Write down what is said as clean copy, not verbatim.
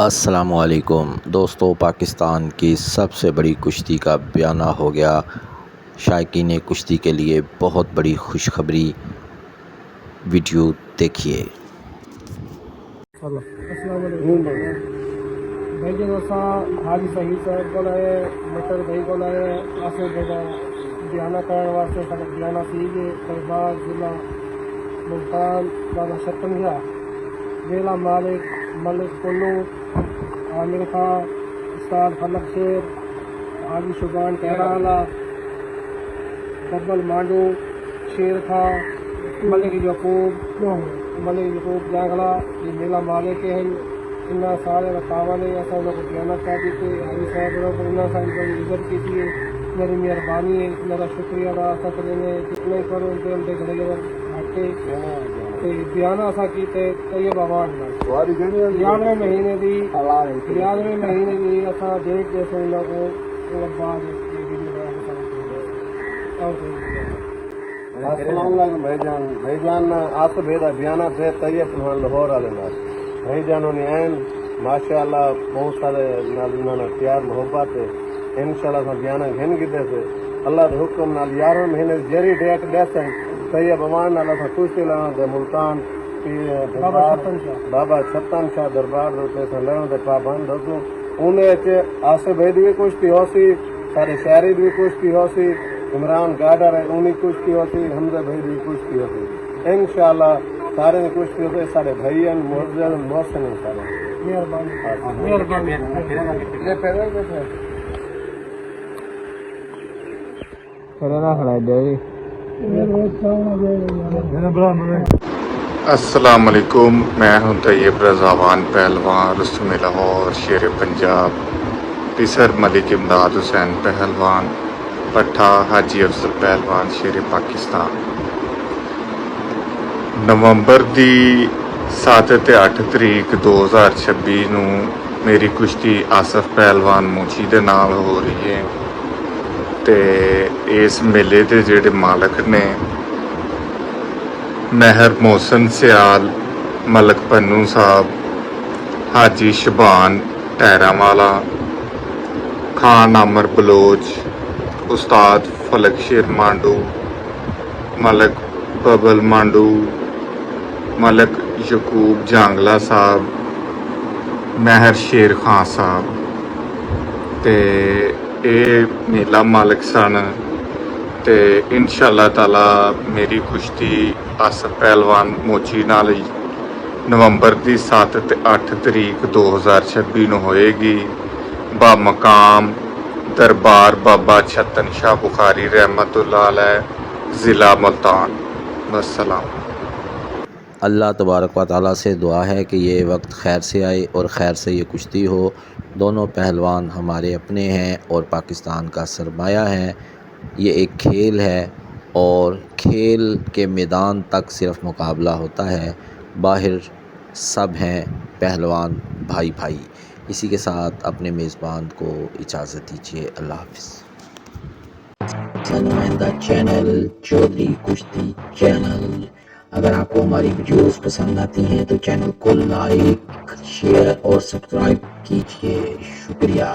السلام علیکم دوستو، پاکستان کی سب سے بڑی کشتی کا بیانہ ہو گیا۔ شائقین کشتی کے لیے بہت بڑی خوشخبری، ویڈیو دیکھیے۔ السلام علیکم بھائی جان، حاجی صحیح صاحب کو لائے مٹر بھائی کو لائے آسے جگہ بیانہ کرنے واسطے سارے بیانہ سیگے دربار ضلع ملتان بابا شتنجا ویلا مالک ملک کلو عامر خان استاد فلک شیر حاجی شبان کہرالا ببل مانڈو شیر خان ملک یعقوب جانگلا یہ میلا مالک ہیں۔ ان سارے رکاوا نے ایسا لوگ بیانہ کر دیتے حاجی صاحب کو ان ساری بڑی عزت کی تھی، میری مہربانی ہے، میرا شکریہ ادا کرتے ہیں جتنے کرو ان کے گھڑے ہٹے بیانہ ایسا کیتے طیب آباد میں 11ویں مہینے دی ایسا دیکھ جیسے ان لوگوں کو بعد السلام علیکم بھائی جان آپ بھیدا بیانہ تھے طیب لاہور والے نال بھائی جانوں نے این ماشاء اللہ بہت سارے نال انہوں نے پیار محبت ہے۔ انشاءاللہ بیانہ گھن گئے تھے اللہ کے حکم نال 11ویں مہینے جیری ڈیٹ ڈیسن طیب امان نال کشتی لانا دے ملتان بابا چھتن شاہ دربار دے پابند ہو انہیں آصف بھائی بھی کشتی ہو سی، سارے شہری بھی کشتی ہو سی، عمران گاڈر ہے انہیں کشتی ہوتی، حمزہ بھائی بھی کشتی ہوتی، انشاءاللہ سارے نے کشتی ہوتے، سارے بھائی ہیں معزز محسن ہیں سارے السلام علیکم، میں ہوں طیب رضاوان پہلوان رسوم لاہور شیر پنجاب، پیسر ملک امداد حسین پہلوان پٹھا حاجی افضل پہلوان شیر پاکستان۔ نومبر دی 7 تے 8 تاریخ 2026 نو میری کشتی آصف پہلوان موچی دے نال ہو رہی ہے تے اس میلے دے جڑے مالک نے مہر محسن سیال، ملک پنو صاحب، حاجی شبان ٹیرا والا، خان عامر بلوچ، استاد فلک شیر مانڈو، ملک ببل مانڈو، ملک یعقوب جانگلا صاحب، مہر شیر خان صاحب تے اے میلہ مالک سن تے انشاءاللہ تعالی میری کشتی آصف پہلوان موچی نال نومبر دی 7 تے 8 تاریخ 2026 نو ہوئے گی با مقام دربار بابا چھتن شاہ بخاری رحمت اللہ علیہ ضلع ملتان۔ والسلام۔ اللہ تبارک و تعالیٰ سے دعا ہے کہ یہ وقت خیر سے آئے اور خیر سے یہ کشتی ہو۔ دونوں پہلوان ہمارے اپنے ہیں اور پاکستان کا سرمایہ ہے۔ یہ ایک کھیل ہے اور کھیل کے میدان تک صرف مقابلہ ہوتا ہے، باہر سب ہیں پہلوان بھائی بھائی۔ اسی کے ساتھ اپنے میزبان کو اجازت دیجیے، اللہ حافظ۔ نمائندہ چینل چودھری کشتی چینل، اگر آپ کو ہماری ویڈیوز پسند آتی ہیں تو چینل کو لائک، شیئر اور سبسکرائب کیجیے، شکریہ۔